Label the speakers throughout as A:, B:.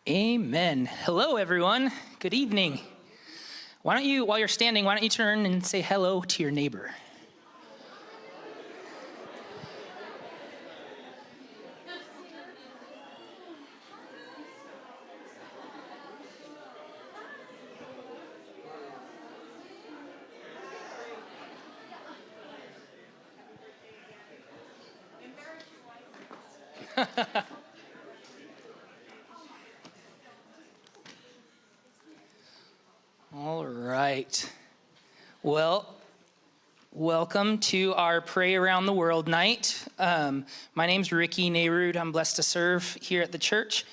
A: Amen. Hello, everyone. Good evening. Why don't you, while you're standing, why don't you turn and say hello to your neighbor? All right. Well, welcome to our Pray Around the World night. My name's Ricky Nayrud. I'm blessed to serve here at the church.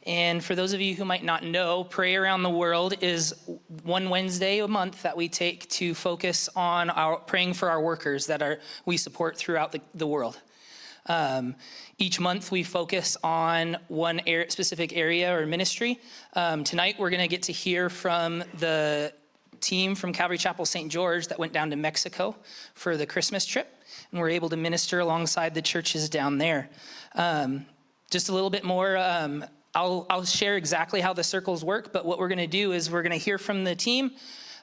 A: And for those of you who might not know, Pray Around the World is one Wednesday a month that we take to focus on praying for our workers that we support throughout the world. Each month we focus on one specific area or ministry. Tonight we're going to get to hear from the team from Calvary Chapel St. George that went down to Mexico for the Christmas trip, and we're able to minister alongside the churches down there. Just a little bit more, I'll share exactly how the circles work, but what we're going to do is we're going to hear from the team.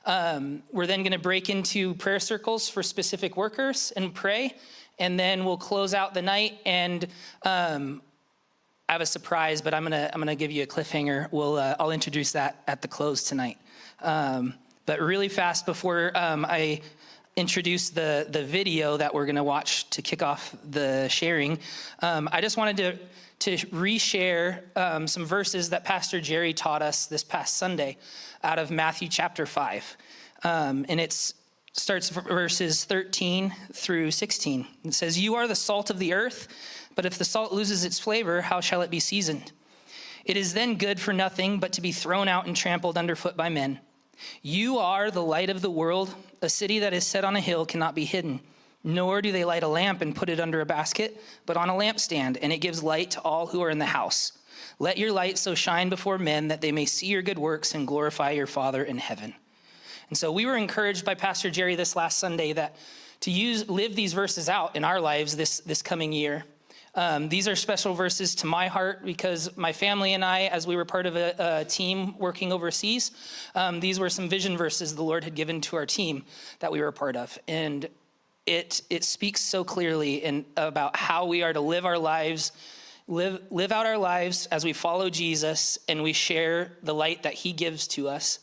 A: We're then going to break into prayer circles for specific workers and pray. And then we'll close out the night, and I have a surprise, but I'm gonna give you a cliffhanger. I'll introduce that at the close tonight. But really fast before I introduce the video that we're gonna watch to kick off the sharing, I just wanted to reshare some verses that Pastor Jerry taught us this past Sunday out of Matthew chapter 5, and it's starts verses 13 through 16. It says, "You are the salt of the earth, but if the salt loses its flavor, how shall it be seasoned? It is then good for nothing but to be thrown out and trampled underfoot by men. You are the light of the world. A city that is set on a hill cannot be hidden. Nor do they light a lamp and put it under a basket, but on a lampstand, and it gives light to all who are in the house. Let your light so shine before men that they may see your good works and glorify your Father in heaven." And so we were encouraged by Pastor Jerry this last Sunday that to live these verses out in our lives this coming year. These are special verses to my heart because my family and I, as we were part of a team working overseas, these were some vision verses the Lord had given to our team that we were a part of. And it speaks so clearly about how we are to live our lives, live out our lives as we follow Jesus and we share the light that he gives to us.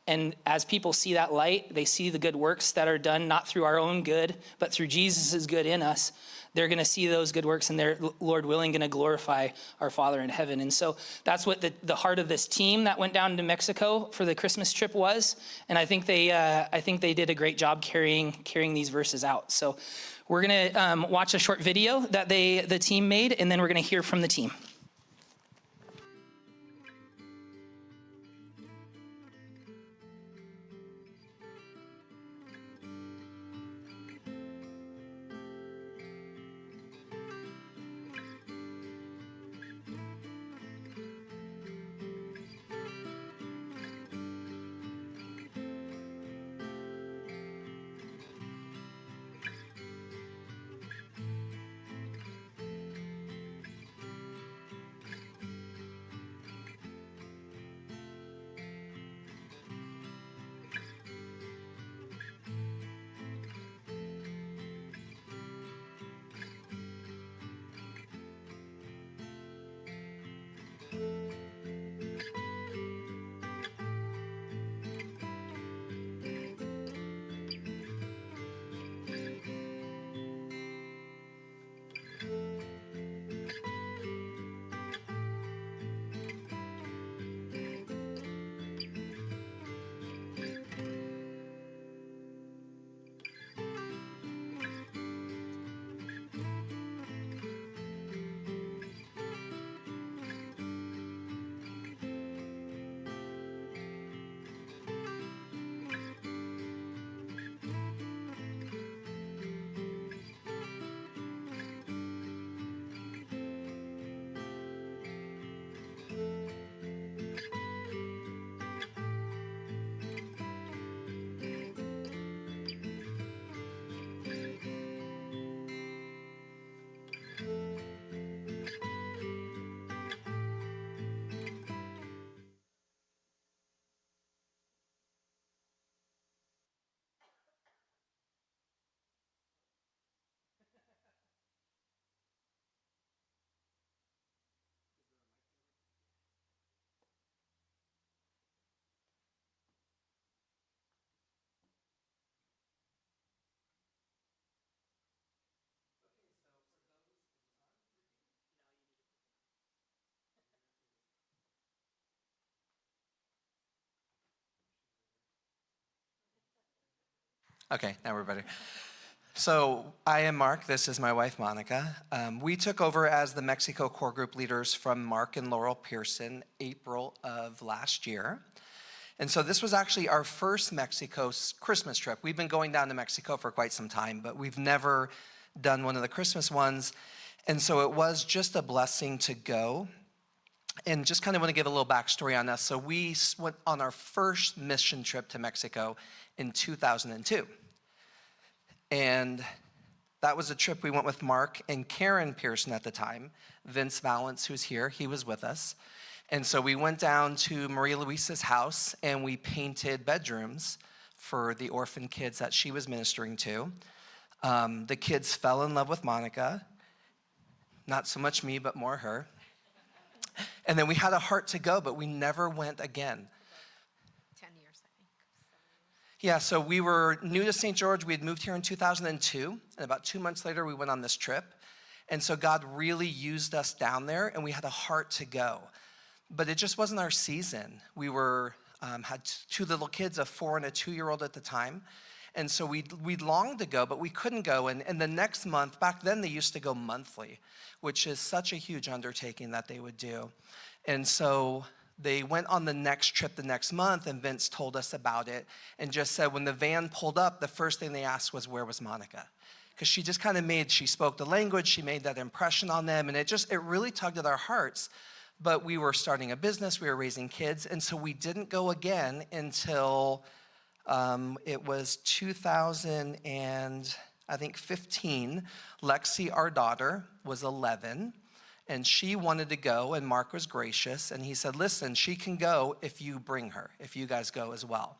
A: And as people see that light, they see the good works that are done, not through our own good, but through Jesus' good in us. They're going to see those good works and they're, Lord willing, going to glorify our Father in heaven. And so that's what the heart of this team that went down to Mexico for the Christmas trip was. And I think they did a great job carrying these verses out. So we're going to watch a short video that the team made, and then we're going to hear from the team.
B: Okay, now we're better. So I am Mark. This is my wife, Monica. We took over as the Mexico core group leaders from Mark and Laurel Pearson, April of last year. And so this was actually our first Mexico Christmas trip. We've been going down to Mexico for quite some time, but we've never done one of the Christmas ones. And so it was just a blessing to go. And just kind of want to give a little backstory on us. So we went on our first mission trip to Mexico in 2002. And that was a trip we went with Mark and Karen Pearson at the time. Vince Valance, who's here, he was with us. And so we went down to Maria Luisa's house and we painted bedrooms for the orphan kids that she was ministering to. The kids fell in love with Monica. Not so much me, but more her. And then we had a heart to go, but we never went again.
C: 10 years, I think.
B: Yeah, so we were new to St. George. We had moved here in 2002, and about 2 months later, we went on this trip. And so God really used us down there, and we had a heart to go. But it just wasn't our season. We had two little kids, a 4 and a 2-year-old at the time. And so we longed to go, but we couldn't go. And the next month, back then they used to go monthly, which is such a huge undertaking that they would do. And so they went on the next trip the next month, and Vince told us about it and just said when the van pulled up, the first thing they asked was, where was Monica? Because she just kind of she spoke the language, she made that impression on them, and it really tugged at our hearts. But we were starting a business, we were raising kids, and so we didn't go again until it was 2015. Lexi, our daughter, was 11, and she wanted to go, and Mark was gracious, and he said, listen, she can go if you bring her, if you guys go as well.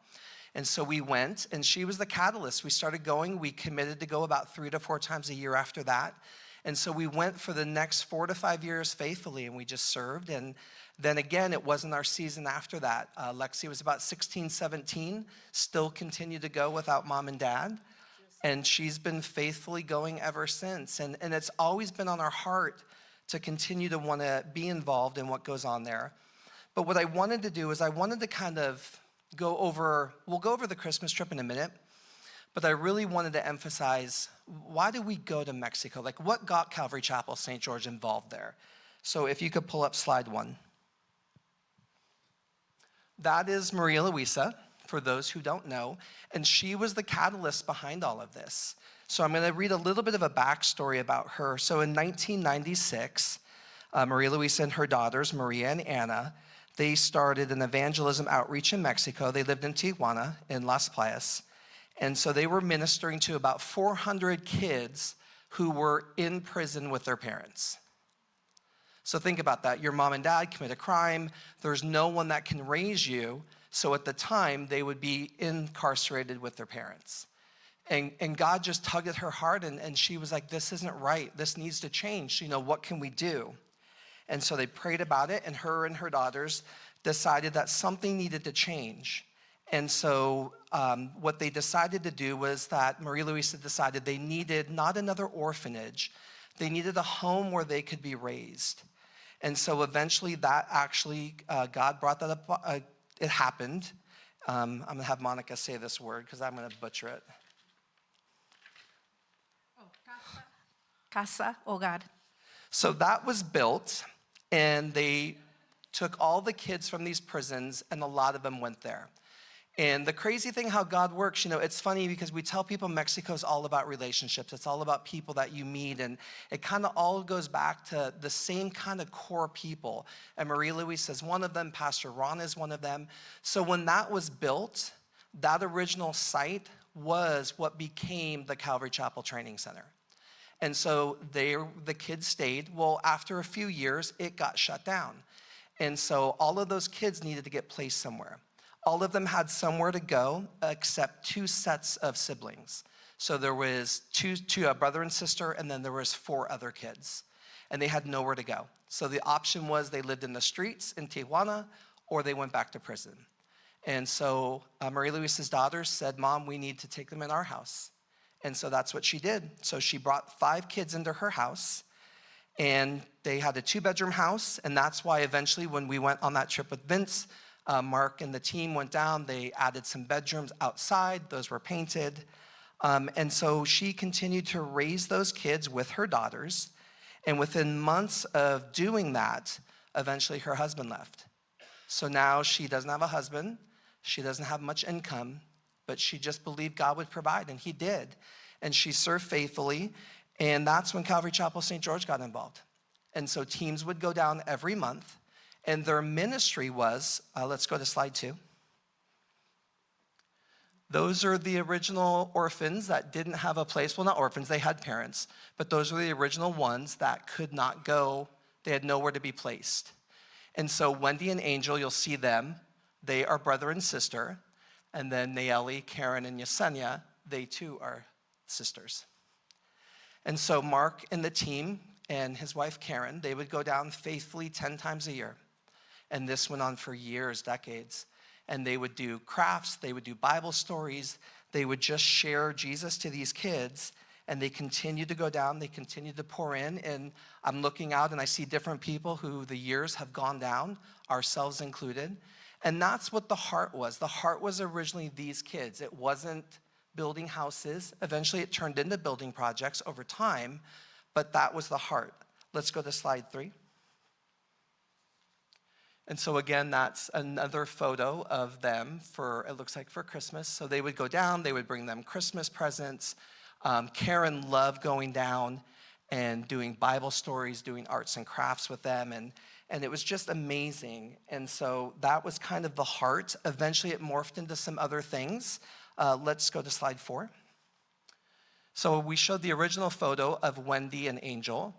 B: And so we went, and she was the catalyst. We started going. We committed to go about 3 to 4 times a year after that. And so we went for the next 4 to 5 years faithfully, and we just served. And then again, it wasn't our season after that. Lexi was about 16, 17, still continued to go without mom and dad. And she's been faithfully going ever since. And it's always been on our heart to continue to want to be involved in what goes on there. But what I wanted to do is I wanted to kind of we'll go over the Christmas trip in a minute. But I really wanted to emphasize, why did we go to Mexico? Like, what got Calvary Chapel St. George involved there? So if you could pull up slide 1. That is Maria Luisa, for those who don't know, and she was the catalyst behind all of this. So I'm going to read a little bit of a backstory about her. So in 1996, Maria Luisa and her daughters, Maria and Anna, they started an evangelism outreach in Mexico. They lived in Tijuana, in Las Playas. And so they were ministering to about 400 kids who were in prison with their parents. So think about that. Your mom and dad commit a crime. There's no one that can raise you. So at the time, they would be incarcerated with their parents. And God just tugged at her heart, and she was like, this isn't right. This needs to change. What can we do? And so they prayed about it, and her daughters decided that something needed to change. And so what they decided to do was that Maria Luisa decided they needed not another orphanage, they needed a home where they could be raised. And so eventually God brought that up, it happened. I'm gonna have Monica say this word because I'm gonna butcher it.
C: Casa, hogar.
B: So that was built, and they took all the kids from these prisons, and a lot of them went there. And the crazy thing how God works, it's funny because we tell people Mexico's all about relationships. It's all about people that you meet, and it kind of all goes back to the same kind of core people. And Maria Luisa is one of them. Pastor Ron is one of them. So when that was built, that original site was what became the Calvary Chapel Training Center. And so the kids stayed. Well, after a few years, it got shut down. And so all of those kids needed to get placed somewhere. All of them had somewhere to go except 2 sets of siblings. So there was two a brother and sister, and then there was 4 other kids. And they had nowhere to go. So the option was they lived in the streets in Tijuana, or they went back to prison. And so Maria Luisa's daughters said, Mom, we need to take them in our house. And so that's what she did. So she brought 5 kids into her house, and they had a 2-bedroom house. And that's why eventually when we went on that trip with Vince, Mark and the team went down, they added some bedrooms outside. Those were painted. And so she continued to raise those kids with her daughters. And within months of doing that, eventually her husband left. So now she doesn't have a husband. She doesn't have much income, but she just believed God would provide, and he did. And she served faithfully. And that's when Calvary Chapel St. George got involved. And so teams would go down every month. And their ministry was, let's go to slide 2. Those are the original orphans that didn't have a place. Well, not orphans, they had parents, but those were the original ones that could not go. They had nowhere to be placed. And so Wendy and Angel, you'll see them. They are brother and sister. And then Nayeli, Karen, and Yesenia, they too are sisters. And so Mark and the team and his wife Karen, they would go down faithfully 10 times a year. And this went on for years, decades. And they would do crafts, they would do Bible stories, they would just share Jesus to these kids, and they continued to go down, they continued to pour in, and I'm looking out and I see different people who the years have gone down, ourselves included, and that's what the heart was. The heart was originally these kids. It wasn't building houses. Eventually it turned into building projects over time, but that was the heart. Let's go to slide 3. And so again, that's another photo of them for, it looks like for Christmas. So they would go down, they would bring them Christmas presents. Karen loved going down and doing Bible stories, doing arts and crafts with them. And it was just amazing. And so that was kind of the heart. Eventually it morphed into some other things. Let's go to slide 4. So we showed the original photo of Wendy and Angel.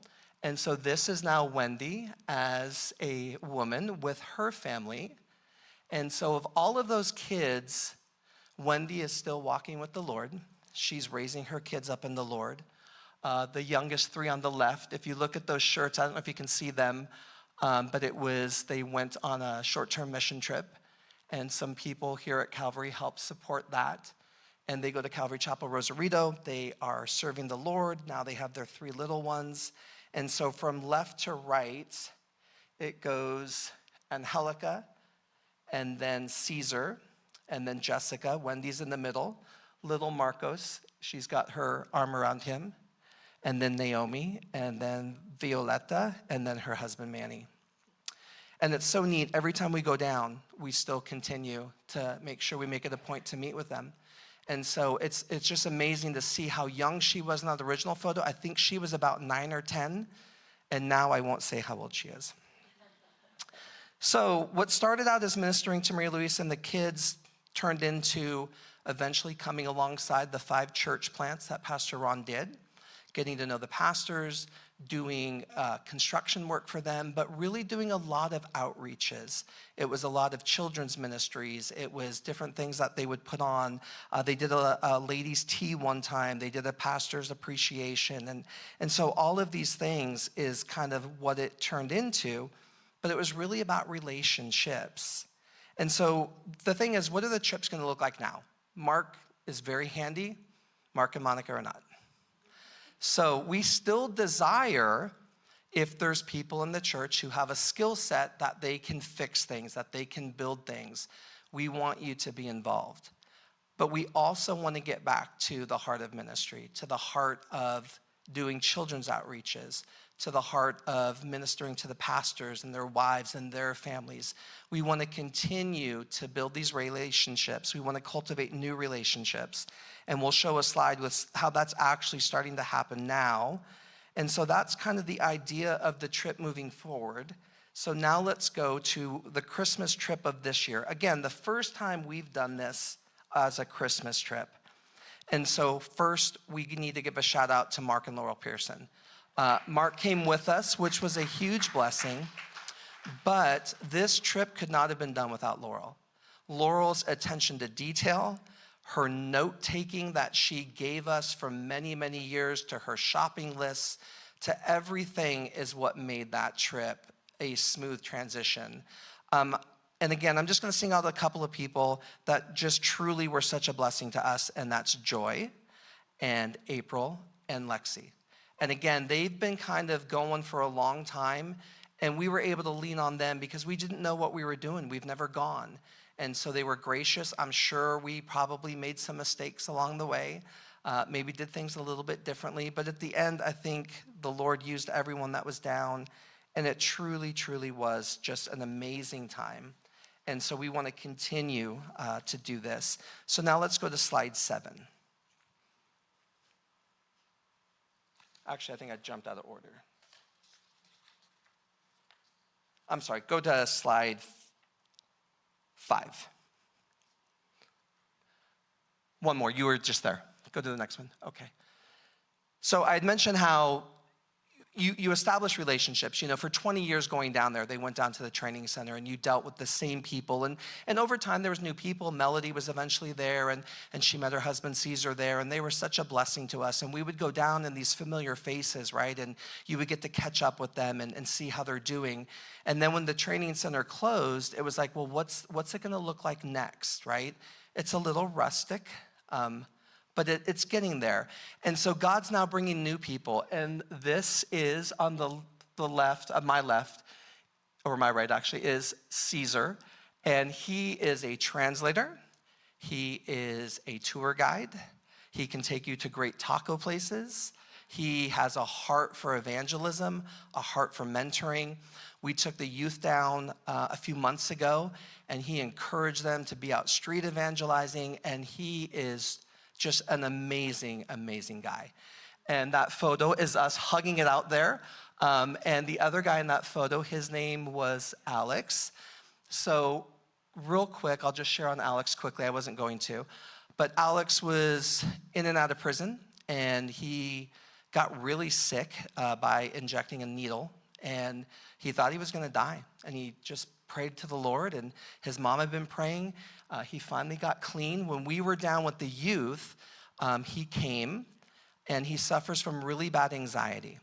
B: And so this is now Wendy as a woman with her family. And so of all of those kids, Wendy is still walking with the Lord. She's raising her kids up in the Lord. The youngest 3 on the left, if you look at those shirts, I don't know if you can see them, but they went on a short-term mission trip. And some people here at Calvary helped support that. And they go to Calvary Chapel Rosarito. They are serving the Lord. Now they have their 3 little ones. And so from left to right, it goes Angelica, and then Caesar, and then Jessica. Wendy's in the middle. Little Marcos, she's got her arm around him. And then Naomi, and then Violetta, and then her husband Manny. And it's so neat. Every time we go down, we still continue to make sure we make it a point to meet with them. And so it's just amazing to see how young she was in that original photo. I think she was about 9 or 10, and now I won't say how old she is. So what started out as ministering to Maria Luisa and the kids turned into eventually coming alongside the 5 church plants that Pastor Ron did, getting to know the pastors, doing construction work for them, but really doing a lot of outreaches. It was a lot of children's ministries. It was different things that they would put on. They did a ladies' tea one time. They did a pastor's appreciation. And so all of these things is kind of what it turned into, but it was really about relationships. And so the thing is, what are the trips going to look like now? Mark is very handy. Mark and Monica are not. So we still desire, if there's people in the church who have a skill set that they can fix things, that they can build things, we want you to be involved. But we also want to get back to the heart of ministry, to the heart of doing children's outreaches, to the heart of ministering to the pastors and their wives and their families. We want to continue to build these relationships. We want to cultivate new relationships. And we'll show a slide with how that's actually starting to happen now. And so that's kind of the idea of the trip moving forward. So now let's go to the Christmas trip of this year. Again, the first time we've done this as a Christmas trip. And so first, we need to give a shout out to Mark and Laurel Pearson. Mark came with us, which was a huge blessing, but this trip could not have been done without Laurel. Laurel's attention to detail, her note-taking that she gave us for many, many years, to her shopping lists, to everything is what made that trip a smooth transition. And again, I'm just going to sing out a couple of people that just truly were such a blessing to us, and that's Joy and April and Lexi. And again, they've been kind of going for a long time, and we were able to lean on them because we didn't know what we were doing. We've never gone. And so they were gracious. I'm sure we probably made some mistakes along the way, maybe did things a little bit differently. But at the end, I think the Lord used everyone that was down, and it truly, truly was just an amazing time. And so we want to continue to do this. So now let's go to slide 7. Actually, I think I jumped out of order. I'm sorry, go to slide 5. One more, you were just there. Go to the next one, okay. So I had mentioned how you establish relationships. For 20 years going down there, they went down to the training center and you dealt with the same people. And over time, there was new people. Melody was eventually there and she met her husband Caesar there, and they were such a blessing to us. And we would go down in these familiar faces, right? And you would get to catch up with them and see how they're doing. And then when the training center closed, it was like, well, what's it gonna look like next, right? It's a little rustic, but it's getting there. And so God's now bringing new people. And this is on the left, my left, or my right actually, is Caesar. And he is a translator. He is a tour guide. He can take you to great taco places. He has a heart for evangelism, a heart for mentoring. We took the youth down a few months ago, and he encouraged them to be out street evangelizing, and he is just an amazing, amazing guy. And that photo is us hugging it out there. And the other guy in that photo, his name was Alex. So real quick, I'll just share on Alex quickly. I wasn't going to. But Alex was in and out of prison, and he got really sick by injecting a needle. And he thought he was going to die. And he just prayed to the Lord, and his mom had been praying. He finally got clean. When we were down with the youth, he came, and he suffers from really bad anxiety.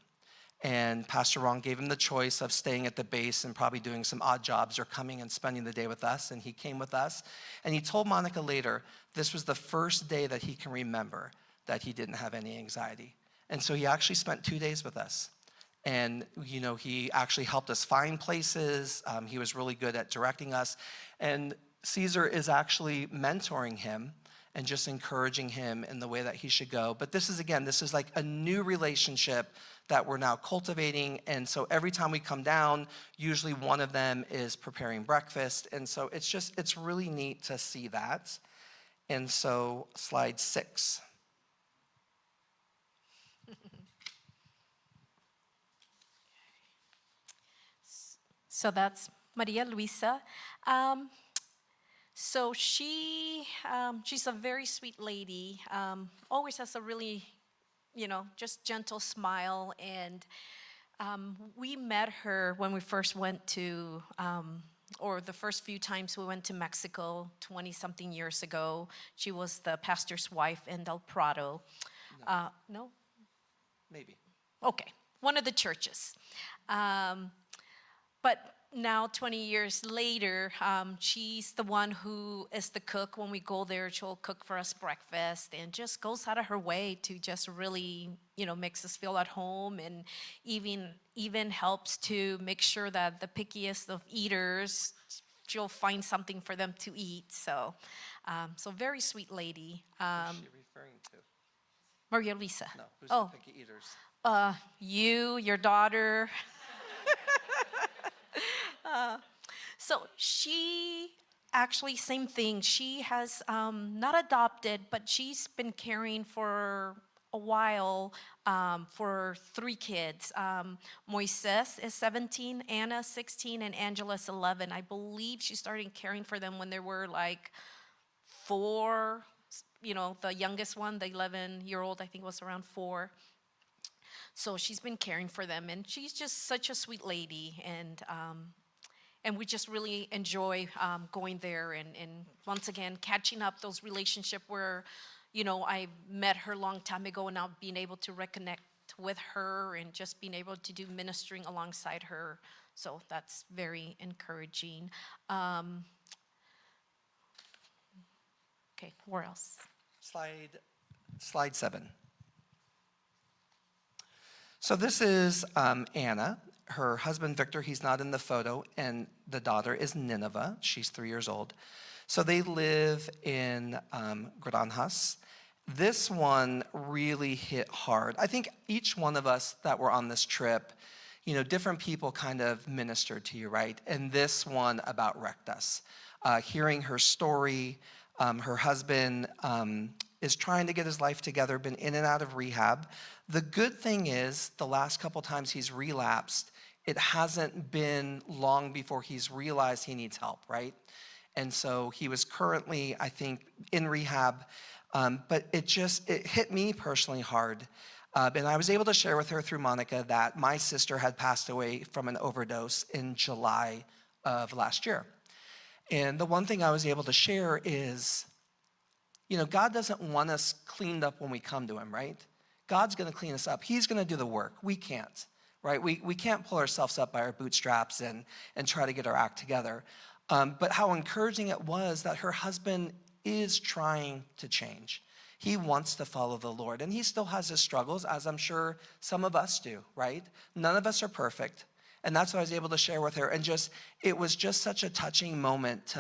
B: And Pastor Ron gave him the choice of staying at the base and probably doing some odd jobs or coming and spending the day with us, and he came with us. And he told Monica later, this was the first day that he can remember that he didn't have any anxiety. And so he actually spent 2 days with us. And, he actually helped us find places. He was really good at directing us. And Caesar is actually mentoring him and just encouraging him in the way that he should go. But this is like a new relationship that we're now cultivating. And so every time we come down, usually one of them is preparing breakfast. And so it's really neat to see that. And so slide 6.
C: So that's Maria Luisa. So she's a very sweet lady. Always has a really, just gentle smile. And we met her when we first went to, or the first few times we went to Mexico 20-something years ago. She was the pastor's wife in Del Prado. No?
B: Maybe.
C: Okay, one of the churches. But now, 20 years later, she's the one who is the cook. When we go there, she'll cook for us breakfast and just goes out of her way to just really, makes us feel at home, and even helps to make sure that the pickiest of eaters, she'll find something for them to eat. So very sweet lady.
B: Who's she referring to?
C: Maria Luisa.
B: No, who's the picky eaters?
C: You, your daughter. So she actually, same thing. She has not adopted, but she's been caring for a while for 3 kids. Moises is 17, Anna 16, and Angela's 11. I believe she started caring for them when they were like 4. The youngest one, the 11-year-old, I think was around 4. So she's been caring for them, and she's just such a sweet lady, and we just really enjoy going there and once again catching up those relationships where, I met her a long time ago, and now being able to reconnect with her and just being able to do ministering alongside her. So that's very encouraging. Okay, where else?
B: Slide 7. So this is Anna. Her husband, Victor, he's not in the photo, and the daughter is Nineveh. She's 3 years old. So they live in Granjas. this one really hit hard. I think each one of us that were on this trip, different people kind of ministered to you, right? And this one about wrecked us. Hearing her story, her husband is trying to get his life together, been in and out of rehab. The good thing is, the last couple times he's relapsed, it hasn't been long before he's realized he needs help, right? And so he was currently, I think, in rehab, but it hit me personally hard. And I was able to share with her through Monica that my sister had passed away from an overdose in July of last year. And the one thing I was able to share is, God doesn't want us cleaned up when we come to him, right? God's going to clean us up. He's going to do the work. We can't, right? We can't pull ourselves up by our bootstraps and try to get our act together. But how encouraging it was that her husband is trying to change. He wants to follow the Lord, and he still has his struggles, as I'm sure some of us do, right? None of us are perfect, and that's what I was able to share with her. And it was just such a touching moment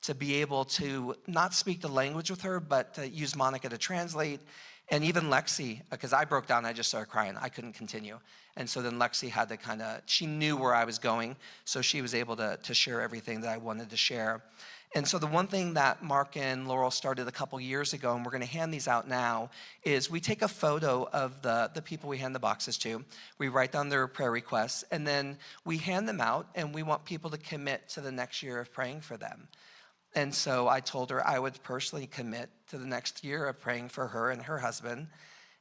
B: to be able to not speak the language with her, but to use Monica to translate, and even Lexi, because I broke down, I just started crying. I couldn't continue. And so then Lexi had to she knew where I was going, so she was able to share everything that I wanted to share. And so the one thing that Mark and Laurel started a couple years ago, and we're going to hand these out now, is we take a photo of the people we hand the boxes to. We write down their prayer requests, and then we hand them out, and we want people to commit to the next year of praying for them. And so I told her I would personally commit to the next year of praying for her and her husband,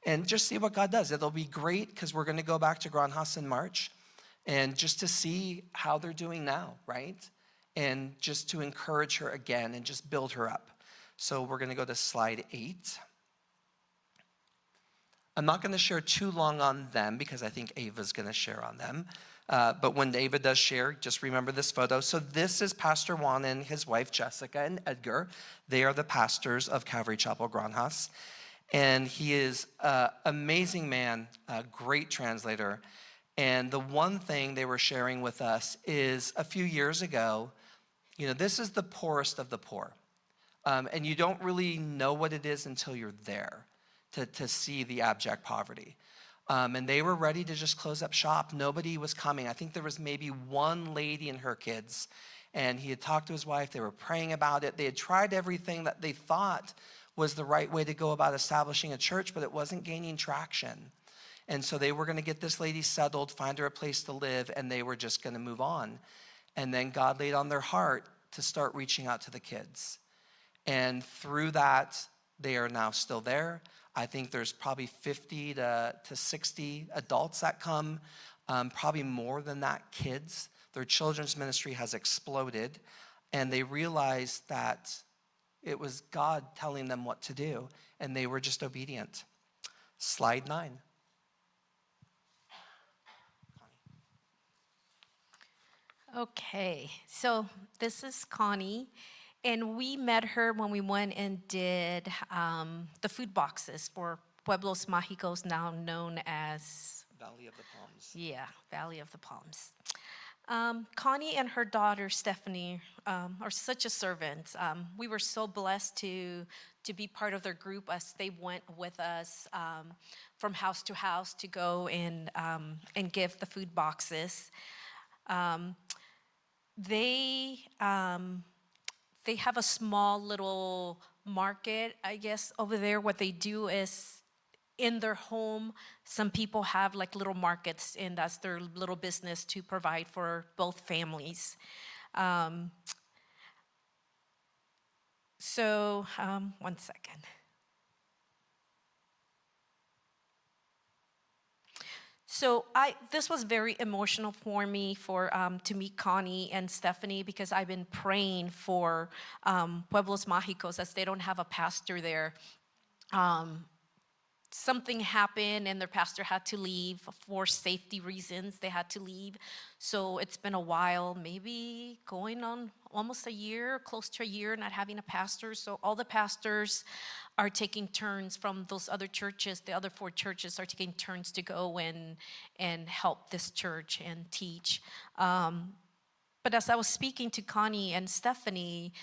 B: and just see what God does. It'll be great because we're going to go back to Granhaus in March, and just to see how they're doing now, right? And just to encourage her again and just build her up. So we're going to go to slide 8. I'm not going to share too long on them because I think Ava's going to share on them. But when Ava does share, just remember this photo. So this is Pastor Juan and his wife, Jessica and Edgar. They are the pastors of Calvary Chapel Granhaus. And he is an amazing man, a great translator. And the one thing they were sharing with us is a few years ago, this is the poorest of the poor. And you don't really know what it is until you're there to see the abject poverty. And they were ready to just close up shop. Nobody was coming. I think there was maybe one lady and her kids. And he had talked to his wife. They were praying about it. They had tried everything that they thought was the right way to go about establishing a church, but it wasn't gaining traction. And so they were going to get this lady settled, find her a place to live, and they were just going to move on. And then God laid on their heart to start reaching out to the kids. And through that, they are now still there. I think there's probably 50 to 60 adults that come, probably more than that, kids. Their children's ministry has exploded, and they realized that it was God telling them what to do, and they were just obedient. Slide 9.
C: Okay, so this is Connie, and we met her when we went and did the food boxes for Pueblos Mágicos, now known as
B: Valley of the Palms.
C: Yeah, Valley of the Palms. Connie and her daughter Stephanie are such a servant. We were so blessed to be part of their group as they went with us from house to house to go and give the food boxes. They have a small little market, I guess, over there. What they do is in their home, some people have like little markets, and that's their little business to provide for both families. One second. So this was very emotional for me to meet Connie and Stephanie, because I've been praying for Pueblos Mágicos, as they don't have a pastor there. Something happened and their pastor had to leave for safety reasons. They had to leave. So it's been a while, maybe going on almost a year, close to a year, not having a pastor. So all the pastors are taking turns from those other churches. The other 4 churches are taking turns to go and help this church and teach. But as I was speaking to Connie and Stephanie,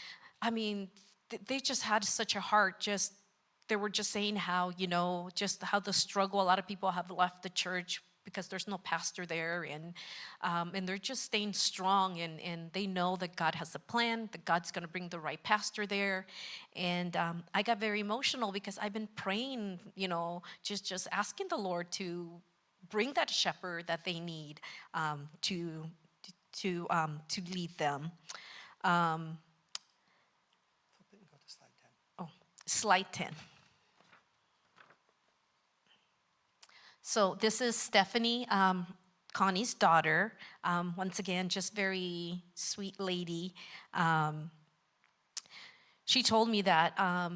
C: I mean, they just had such a heart, just they were just saying how, just how the struggle, a lot of people have left the church because there's no pastor there, and they're just staying strong, and they know that God has a plan, that God's going to bring the right pastor there. And I got very emotional because I've been praying, just asking the Lord to bring that shepherd that they need, to lead them.
B: Go to slide 10.
C: Oh, slide 10. So this is Stephanie, Connie's daughter. Once again, just very sweet lady. She told me that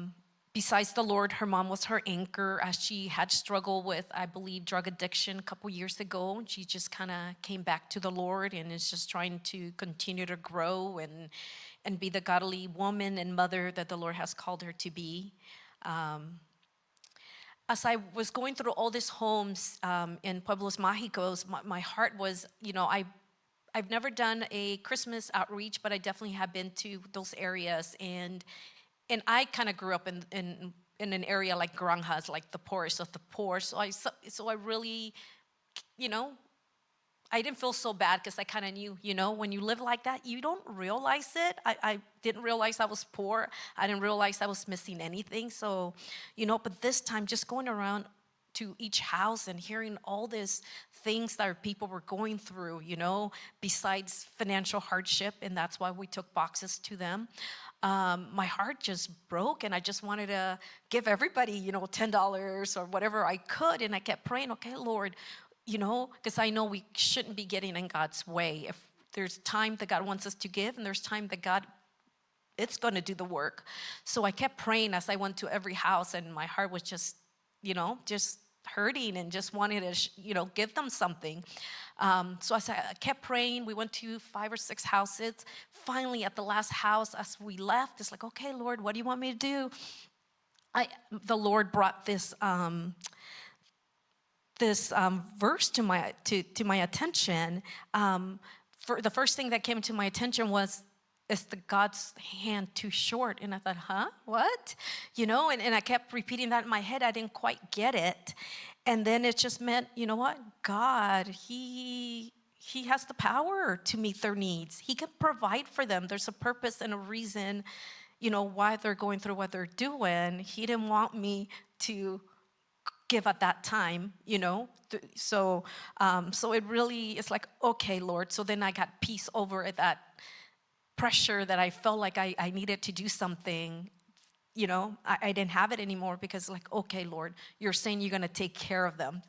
C: besides the Lord, her mom was her anchor as she had struggled with, I believe, drug addiction a couple years ago. She just kind of came back to the Lord and is just trying to continue to grow and be the godly woman and mother that the Lord has called her to be. As I was going through all these homes in Pueblos Mágicos, my heart was, I've never done a Christmas outreach, but I definitely have been to those areas. And I kind of grew up in an area like granjas, like the poorest of the poor. So I really, I didn't feel so bad because I kind of knew, when you live like that, you don't realize it. I didn't realize I was poor. I didn't realize I was missing anything. So, but this time just going around to each house and hearing all these things that our people were going through, besides financial hardship, and that's why we took boxes to them. My heart just broke, and I just wanted to give everybody, $10 or whatever I could, and I kept praying, okay, Lord, because I know we shouldn't be getting in God's way. If there's time that God wants us to give, and there's time that God, it's going to do the work. So I kept praying as I went to every house, and my heart was just, just hurting and just wanted to, give them something. So I kept praying. We went to 5 or 6 houses. Finally, at the last house, as we left, it's like, okay, Lord, what do you want me to do? The Lord brought this verse to my attention. For the first thing that came to my attention was, is the God's hand too short? And I thought, huh, what? And I kept repeating that in my head. I didn't quite get it. And then it just meant, what? God, he has the power to meet their needs. He can provide for them. There's a purpose and a reason, why they're going through what they're doing. He didn't want me to give at that time, So it really is like, okay, Lord. So then I got peace over that pressure that I felt like I needed to do something. I didn't have it anymore because, like, okay, Lord, you're saying you're going to take care of them.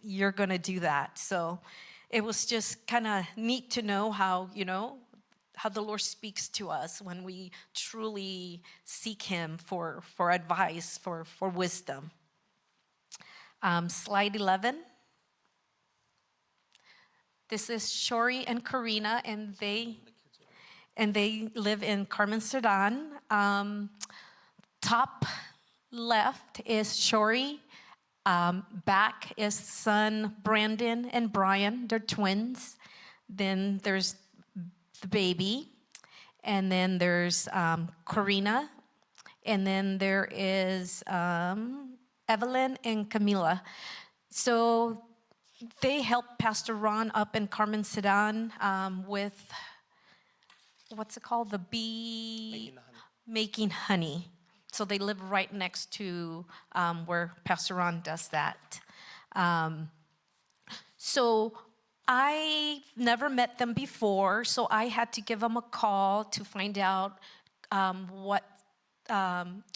C: You're going to do that. So it was just kind of neat to know how the Lord speaks to us when we truly seek Him for advice, for wisdom. Slide 11. This is Shori and Karina, and they live in Carmen Sedan. Top left is Shori. Back is son Brandon and Brian. They're twins. Then there's the baby, and then there's Karina, and then there is Evelyn and Camila. So they helped Pastor Ron up in Carmen Sedan with, what's it called? The bee making honey. So they live right next to where Pastor Ron does that. So I never met them before, so I had to give them a call to find out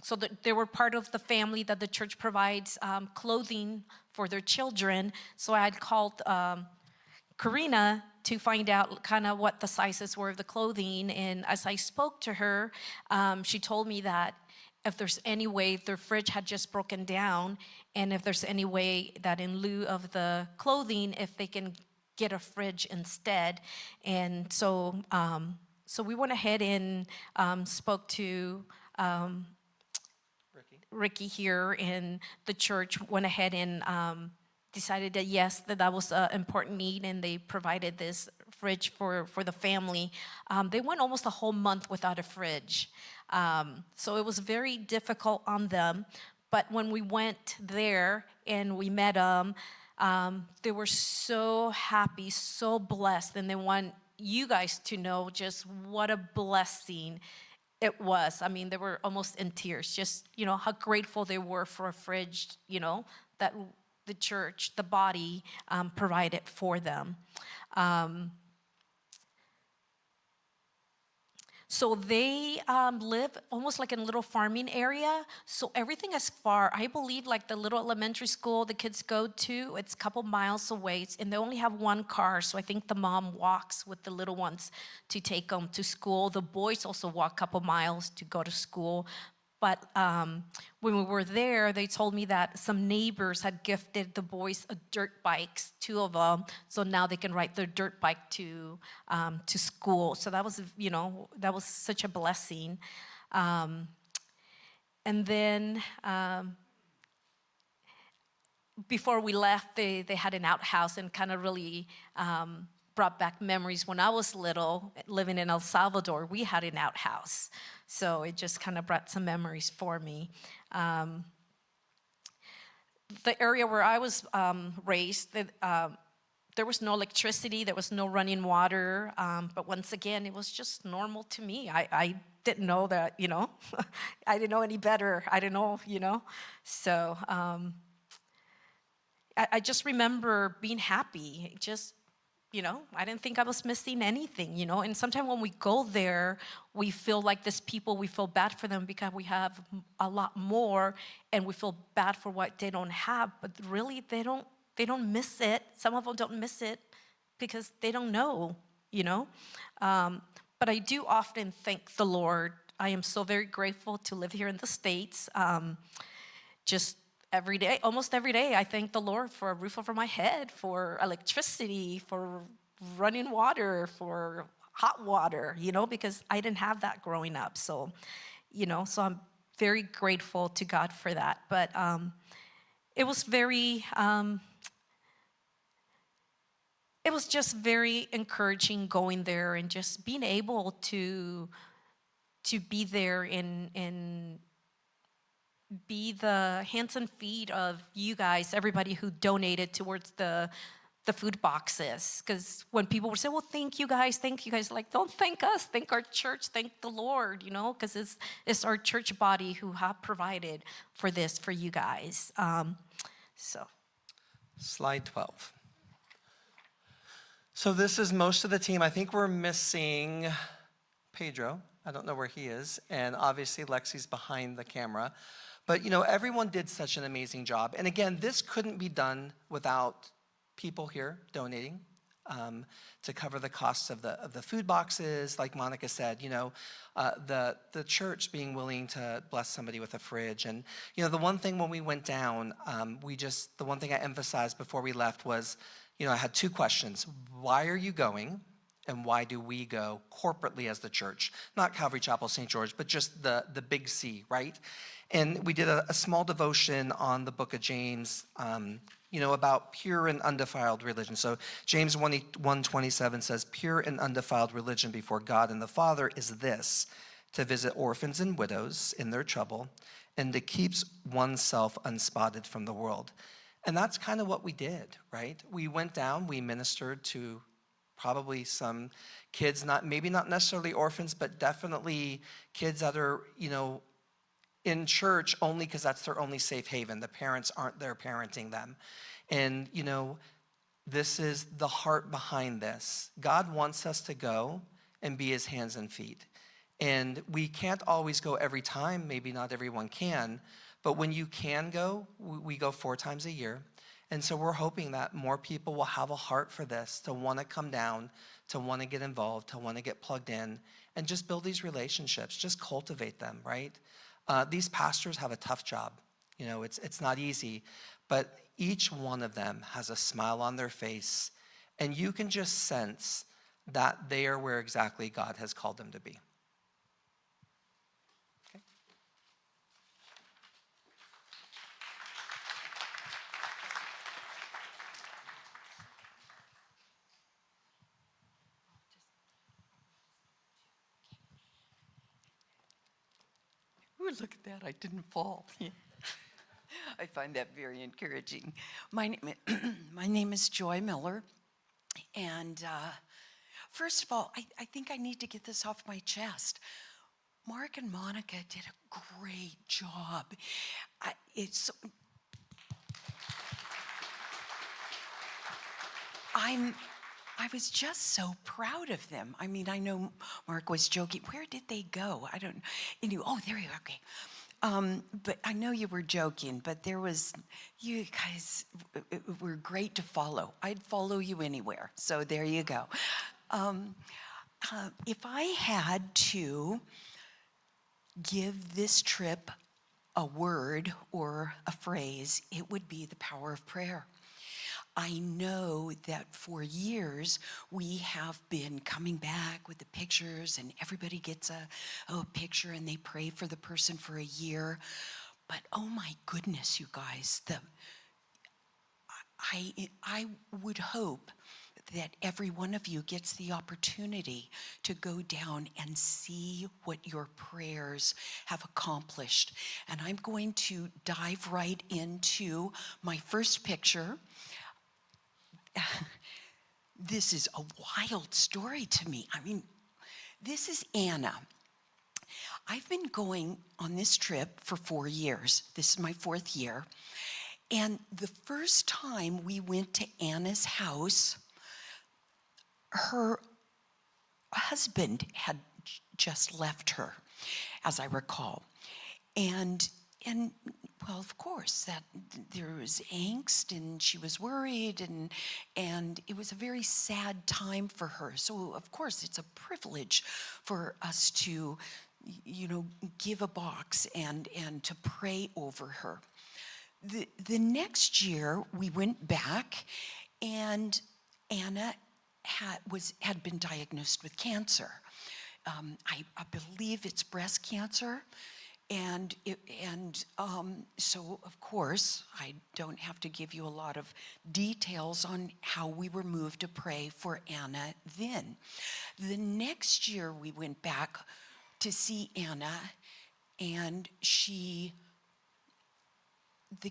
C: so that they were part of the family that the church provides clothing for their children. So I had called Karina to find out kind of what the sizes were of the clothing. And as I spoke to her, she told me that if there's any way, their fridge had just broken down, and if there's any way that in lieu of the clothing, if they can get a fridge instead. And so we went ahead and spoke to Ricky here, and the church went ahead and decided that yes, that was an important need, and they provided this fridge for the family. They went almost a whole month without a fridge. So it was very difficult on them. But when we went there and we met them, they were so happy, so blessed, and they want you guys to know just what a blessing it was. I mean, they were almost in tears, just, how grateful they were for a fridge, that the church, the body, provided for them. So they live almost like in a little farming area. So everything is far. I believe like the little elementary school the kids go to, it's a couple miles away, and they only have one car. So I think the mom walks with the little ones to take them to school. The boys also walk a couple miles to go to school. But when we were there, they told me that some neighbors had gifted the boys dirt bikes, 2 of them, so now they can ride their dirt bike to school. So that was, that was such a blessing. And then before we left, they had an outhouse and kind of really brought back memories. When I was little, living in El Salvador, we had an outhouse. So it just kind of brought some memories for me. The area where I was raised, there was no electricity, there was no running water. But once again, it was just normal to me. I didn't know that, I didn't know any better. I didn't know, So I just remember being happy, just, I didn't think I was missing anything, And sometimes when we go there, we feel like this people, we feel bad for them because we have a lot more, and we feel bad for what they don't have. But really, they don't miss it. Some of them don't miss it because they don't know, But I do often thank the Lord. I am so very grateful to live here in the States. Just every day, almost every day, I thank the Lord for a roof over my head, for electricity, for running water, for hot water, because I didn't have that growing up. So, so I'm very grateful to God for that. But it was it was just very encouraging going there and just being able to be there and be the hands and feet of you guys, everybody who donated towards the food boxes. Because when people would say, well, thank you guys, like, don't thank us, thank our church, thank the Lord, because it's our church body who have provided for this for you guys. So.
B: Slide 12. So this is most of the team. I think we're missing Pedro. I don't know where he is. And obviously Lexi's behind the camera. But, everyone did such an amazing job. And again, this couldn't be done without people here donating to cover the costs of the food boxes. Like Monica said, the church being willing to bless somebody with a fridge. And, the one thing when we went down, the one thing I emphasized before we left was, I had 2 questions. Why are you going? And why do we go corporately as the church? Not Calvary Chapel, St. George, but just the big C, right? And we did a small devotion on the book of James, about pure and undefiled religion. So James 1:27 says, pure and undefiled religion before God and the Father is this, to visit orphans and widows in their trouble, and to keep oneself unspotted from the world. And that's kind of what we did, right? We went down, we ministered to probably some kids, maybe not necessarily orphans, but definitely kids that are, in church only because that's their only safe haven. The parents aren't there parenting them. And, this is the heart behind this. God wants us to go and be his hands and feet. And we can't always go every time. Maybe not everyone can. But when you can go, we go 4 times a year. And so we're hoping that more people will have a heart for this, to want to come down, to want to get involved, to want to get plugged in, and just build these relationships, just cultivate them, right? These pastors have a tough job. It's not easy, but each one of them has a smile on their face, and you can just sense that they are where exactly God has called them to be. Okay.
D: look at that, I didn't fall. I find that very encouraging. My name, my name is Joy Miller, and first of all, I think I need to get this off my chest. Mark and Monica did a great job. I was just so proud of them. I mean, I know Mark was joking. Where did they go? I don't. Anyway, oh, there you are. Okay. But I know you were joking, but you guys were great to follow. I'd follow you anywhere. So there you go. If I had to give this trip a word or a phrase, it would be the power of prayer. I know that for years we have been coming back with the pictures, and everybody gets a picture and they pray for the person for a year. But oh my goodness, you guys, I would hope that every one of you gets the opportunity to go down and see what your prayers have accomplished. And I'm going to dive right into my first picture. This is a wild story to me. I mean, this is Anna. I've been going on this trip for 4 years. This is my 4th year. And the first time we went to Anna's house, her husband had just left her, as I recall. And well, of course, that there was angst, and she was worried, and it was a very sad time for her. So, of course, it's a privilege for us to, give a box and to pray over her. The next year, we went back, and Anna had been diagnosed with cancer. I believe it's breast cancer. And so, of course, I don't have to give you a lot of details on how we were moved to pray for Anna then. The next year, we went back to see Anna, and the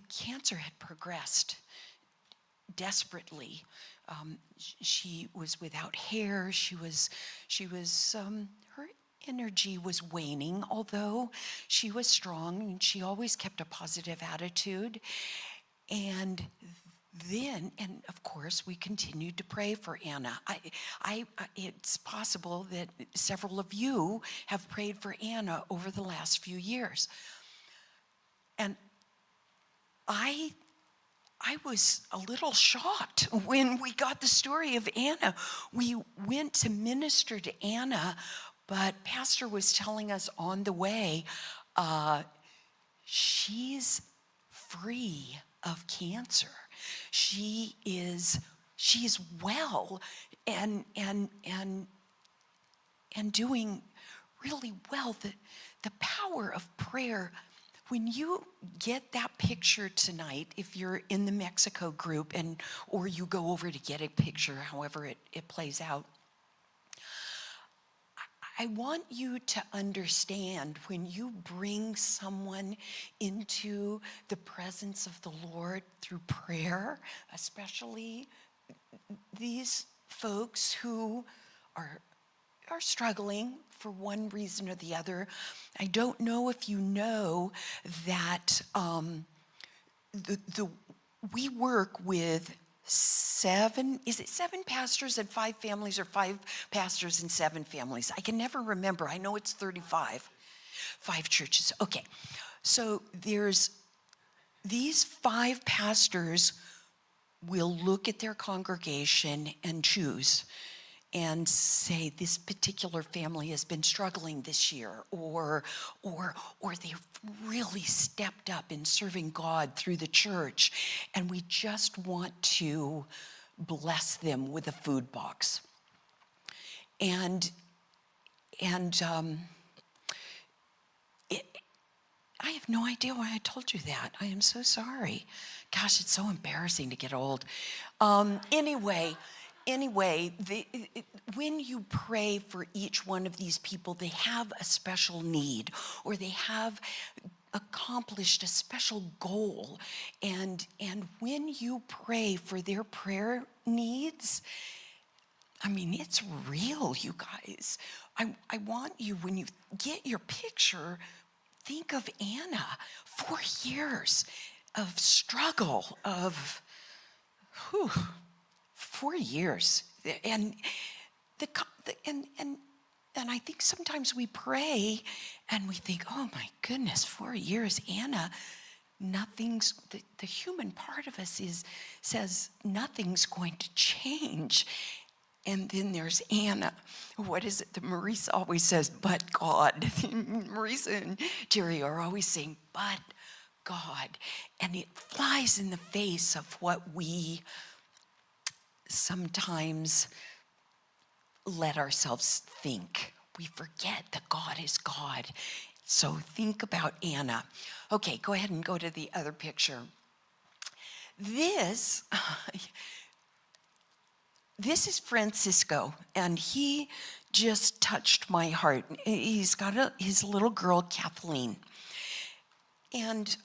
D: cancer had progressed desperately. She was without hair. Her energy was waning, although she was strong and she always kept a positive attitude. And of course, we continued to pray for Anna. It's possible that several of you have prayed for Anna over the last few years. And I was a little shocked when we got the story of Anna. We went to minister to Anna, but Pastor was telling us on the way, she's free of cancer. She is well and doing really well. The power of prayer. When you get that picture tonight, if you're in the Mexico group or you go over to get a picture, however it plays out, I want you to understand when you bring someone into the presence of the Lord through prayer, especially these folks who are struggling for one reason or the other. I don't know if you know that we work with 7 pastors and 5 families, or 5 pastors and 7 families? I can never remember. I know it's 35. 5 churches. Okay. So there's these 5 pastors will look at their congregation and choose and say, this particular family has been struggling this year, or they've really stepped up in serving God through the church, and we just want to bless them with a food box. I have no idea why I told you that. I am so sorry. Gosh, it's so embarrassing to get old. Anyway, anyway, when you pray for each one of these people, they have a special need or they have accomplished a special goal. And when you pray for their prayer needs, I mean, it's real, you guys. I want you, when you get your picture, think of Anna. 4 years of struggle, of 4 years. And and I think sometimes we pray and we think, oh my goodness, 4 years, Anna, nothing's, the human part of us says nothing's going to change. And then there's Anna. What is it that Marisa always says? But God. Marisa and Jerry are always saying, but God. And it flies in the face of what we sometimes let ourselves think. We forget that God is God. So think about Anna. Okay, go ahead and go to the other picture. This is Francisco, and he just touched my heart. He's got his little girl, Kathleen. And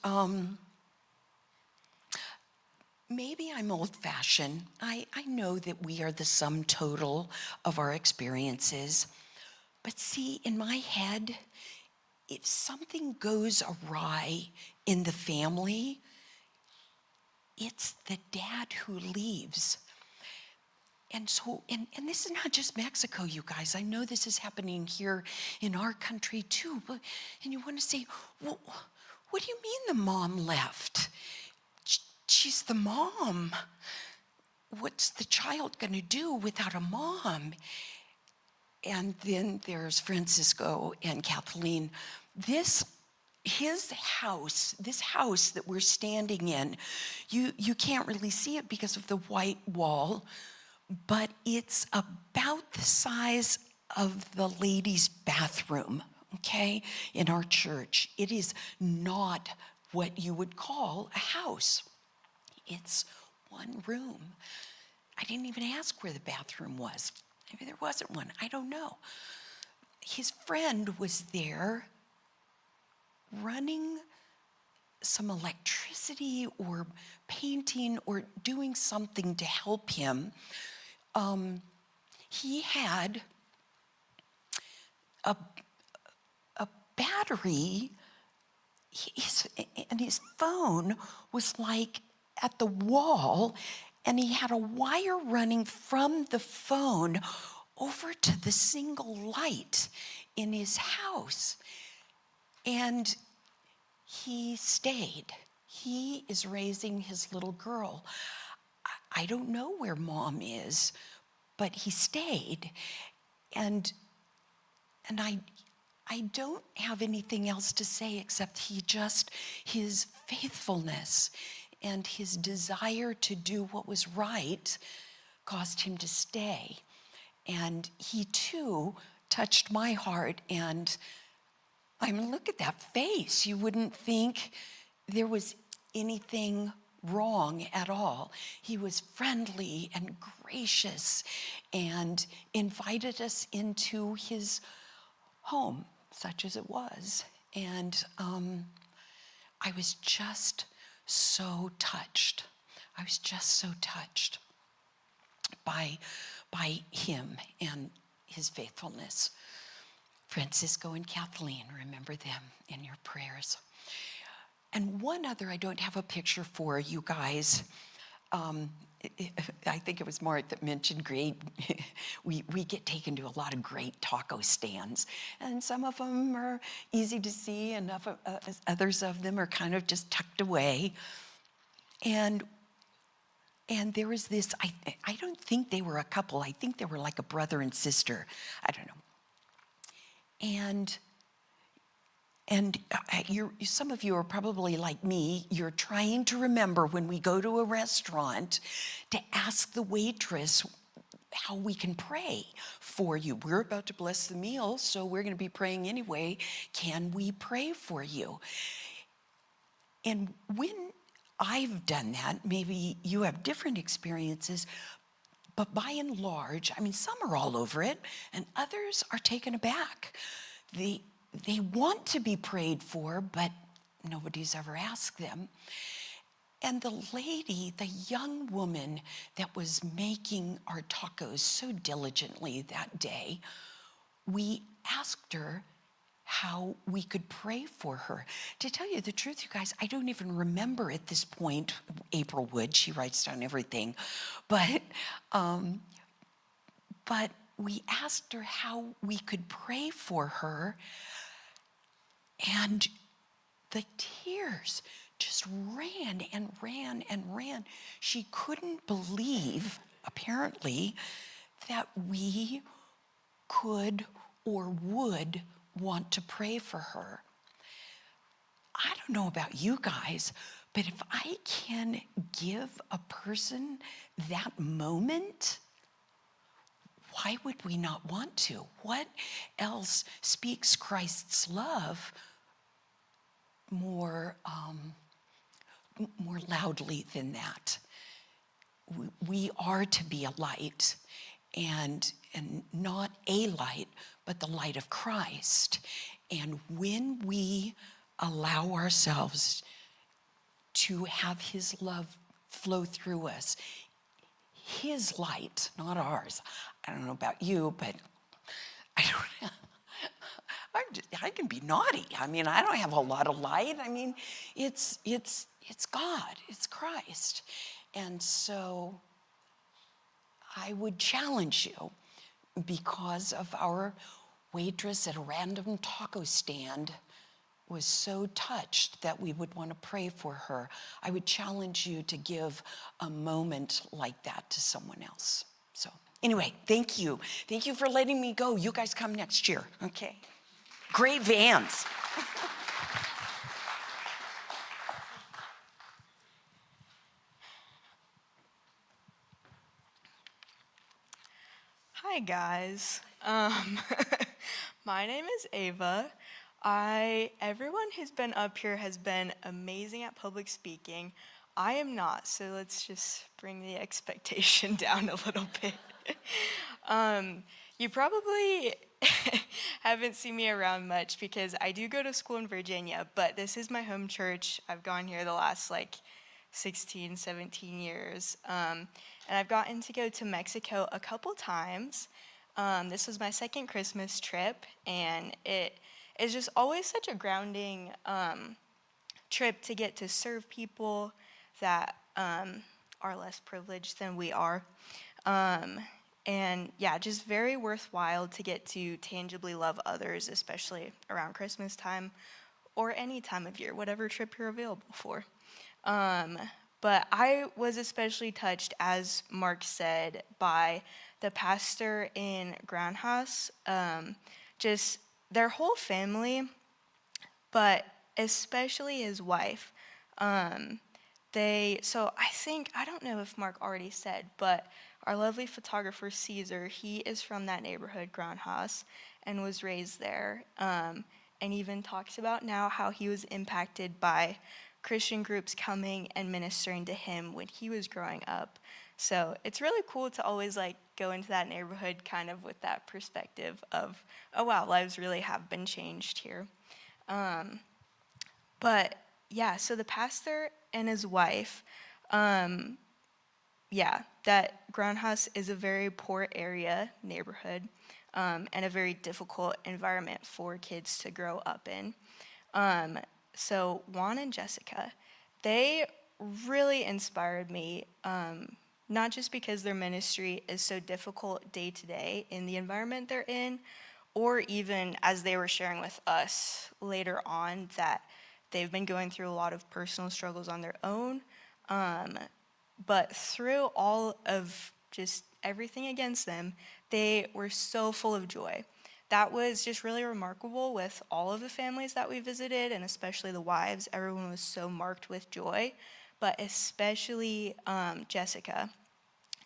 D: maybe I'm old-fashioned. I know that we are the sum total of our experiences. But see, in my head, if something goes awry in the family, it's the dad who leaves. And so, and this is not just Mexico, you guys. I know this is happening here in our country too. But, and you want to say, well, what do you mean the mom left? She's the mom. What's the child going to do without a mom? And then there's Francisco and Kathleen. His house, this house that we're standing in, you can't really see it because of the white wall, but it's about the size of the ladies' bathroom, okay, in our church. It is not what you would call a house. It's one room. I didn't even ask where the bathroom was. Maybe there wasn't one. I don't know. His friend was there running some electricity or painting or doing something to help him. He had a battery, and his phone was like at the wall, and he had a wire running from the phone over to the single light in his house. And he stayed. He is raising his little girl. I don't know where mom is, but he stayed. And I don't have anything else to say except his faithfulness and his desire to do what was right caused him to stay. And he too touched my heart. And I mean, look at that face. You wouldn't think there was anything wrong at all. He was friendly and gracious and invited us into his home, such as it was. And I was just so touched. I was just so touched by him and his faithfulness. Francisco and Kathleen, remember them in your prayers. And one other I don't have a picture for you guys. I think it was Mark that mentioned great. we get taken to a lot of great taco stands, and some of them are easy to see, and others of them are kind of just tucked away. And there was this. I don't think they were a couple. I think they were like a brother and sister. I don't know. And some of you are probably like me. You're trying to remember when we go to a restaurant to ask the waitress how we can pray for you. We're about to bless the meal, so we're going to be praying anyway. Can we pray for you? And when I've done that, maybe you have different experiences, But by and large, I mean, some are all over it, and others are taken aback. They want to be prayed for, but nobody's ever asked them. And the lady, the young woman that was making our tacos so diligently that day, we asked her how we could pray for her. To tell you the truth, you guys, I don't even remember at this point. April would, she writes down everything. But we asked her how we could pray for her, and the tears just ran and ran and ran. She couldn't believe, apparently, that we could or would want to pray for her. I don't know about you guys, but if I can give a person that moment, why would we not want to? What else speaks Christ's love more loudly than that? We are to be a light, and not a light, but the light of Christ. And when we allow ourselves to have his love flow through us, his light, not ours. I don't know about you, but I can be naughty. I mean, I don't have a lot of light. I mean, it's God, it's Christ. And so I would challenge you, because of our waitress at a random taco stand was so touched that we would want to pray for her. I would challenge you to give a moment like that to someone else. So anyway, thank you. Thank you for letting me go. You guys come next year, okay? Great Vans.
E: Hi guys. My name is Ava. Everyone who's been up here has been amazing at public speaking. I am not, so let's just bring the expectation down a little bit. You probably haven't seen me around much because I do go to school in Virginia, but this is my home church. I've gone here the last 16, 17 years. And I've gotten to go to Mexico a couple times. This was my second Christmas trip, and it is just always such a grounding trip to get to serve people that are less privileged than we are. And yeah, just very worthwhile to get to tangibly love others, especially around Christmas time or any time of year, whatever trip you're available for. But I was especially touched, as Mark said, by the pastor in Groundhouse, just their whole family, but especially his wife. I don't know if Mark already said, but our lovely photographer Caesar, he is from that neighborhood, Groundhouse, and was raised there, and even talks about now how he was impacted by Christian groups coming and ministering to him when he was growing up. So it's really cool to always go into that neighborhood kind of with that perspective of, oh wow, lives really have been changed here. But yeah, so the pastor and his wife, that Groundhouse is a very poor area neighborhood, and a very difficult environment for kids to grow up in. So Juan and Jessica, they really inspired me, not just because their ministry is so difficult day to day in the environment they're in, or even as they were sharing with us later on that they've been going through a lot of personal struggles on their own. But through all of just everything against them, they were so full of joy. That was just really remarkable with all of the families that we visited, and especially the wives. Everyone was so marked with joy, but especially Jessica.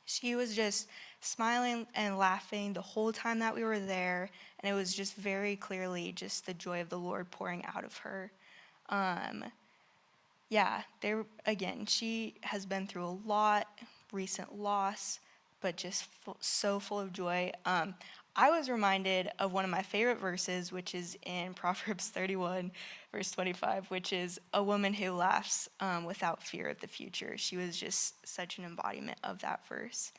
E: She was just smiling and laughing the whole time that we were there, and it was just very clearly just the joy of the Lord pouring out of her. She has been through a lot, recent loss, but just so full of joy. I was reminded of one of my favorite verses, which is in Proverbs 31, verse 25, which is a woman who laughs without fear of the future. She was just such an embodiment of that verse.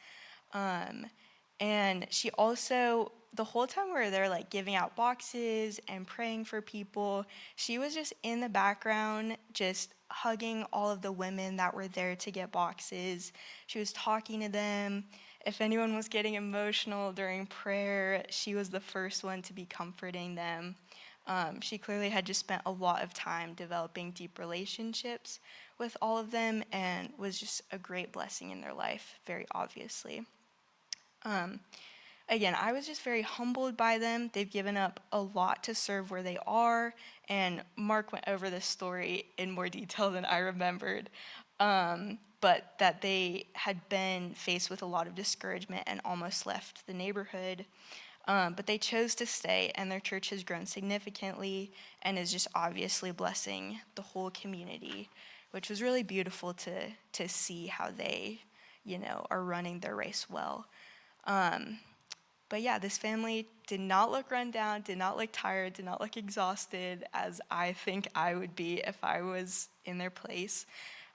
E: And she also, the whole time we were there, like giving out boxes and praying for people, she was just in the background, just hugging all of the women that were there to get boxes. She was talking to them. If anyone was getting emotional during prayer, she was the first one to be comforting them. She clearly had just spent a lot of time developing deep relationships with all of them and was just a great blessing in their life, very obviously. Again, I was just very humbled by them. They've given up a lot to serve where they are, and Mark went over this story in more detail than I remembered. But that they had been faced with a lot of discouragement and almost left the neighborhood. But they chose to stay, and their church has grown significantly and is just obviously blessing the whole community, which was really beautiful to see how they, are running their race well. But yeah, this family did not look run down, did not look tired, did not look exhausted, as I think I would be if I was in their place.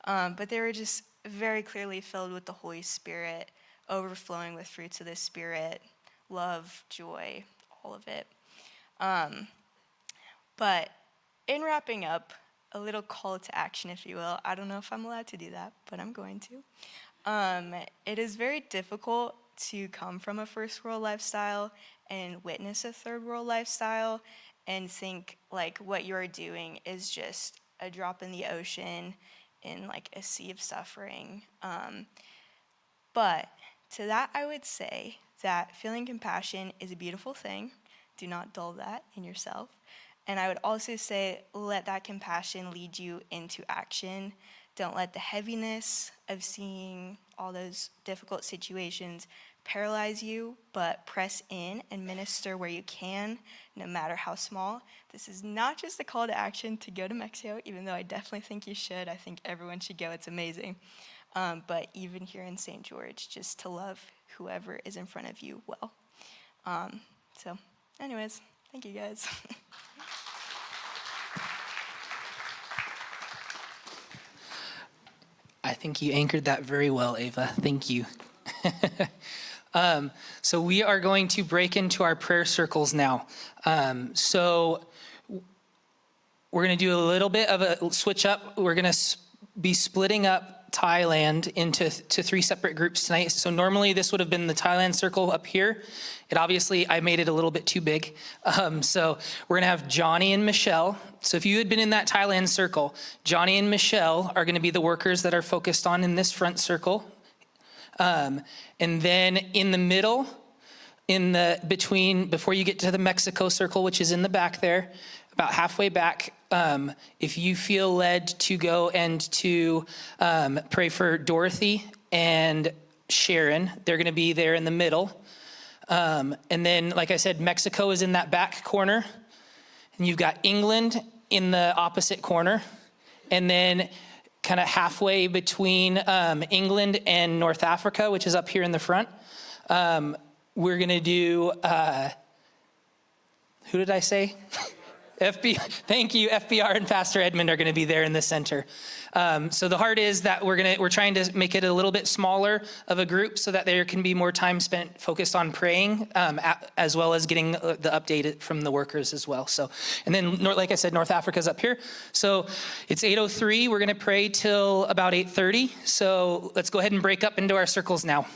E: But they were just very clearly filled with the Holy Spirit, overflowing with fruits of the Spirit, love, joy, all of it. But in wrapping up, a little call to action, if you will. I don't know if I'm allowed to do that, but I'm going to. It is very difficult to come from a first world lifestyle and witness a third world lifestyle and think like what you are doing is just a drop in the ocean in like a sea of suffering. But to that, I would say that feeling compassion is a beautiful thing. Do not dull that in yourself. And I would also say, let that compassion lead you into action. Don't let the heaviness of seeing all those difficult situations paralyze you, but press in and minister where you can, no matter how small. This is not just a call to action to go to Mexico, even though I definitely think you should. I think everyone should go. It's amazing. But even here in St. George, just to love whoever is in front of you well. So anyways, thank you guys.
A: I think you anchored that very well, Ava. Thank you. So we are going to break into our prayer circles now. So we're going to do a little bit of a switch up. We're going to be splitting up Thailand into three separate groups tonight. So normally this would have been the Thailand circle up here. I made it a little bit too big. So we're gonna have Johnny and Michelle. So if you had been in that Thailand circle, Johnny and Michelle are gonna be the workers that are focused on in this front circle. And then in the middle, before you get to the Mexico circle, which is in the back there, about halfway back, if you feel led to go and to pray for Dorothy and Sharon, they're going to be there in the middle. And then, like I said, Mexico is in that back corner. And you've got England in the opposite corner. And then kind of halfway between England and North Africa, which is up here in the front, we're going to do, who did I say? Thank you. FBR and Pastor Edmund are going to be there in the center. So the heart is that we're trying to make it a little bit smaller of a group so that there can be more time spent focused on praying, as well as getting the update from the workers as well. So, and then like I said, North Africa's up here. So it's 8:03. We're going to pray till about 8:30. So let's go ahead and break up into our circles now.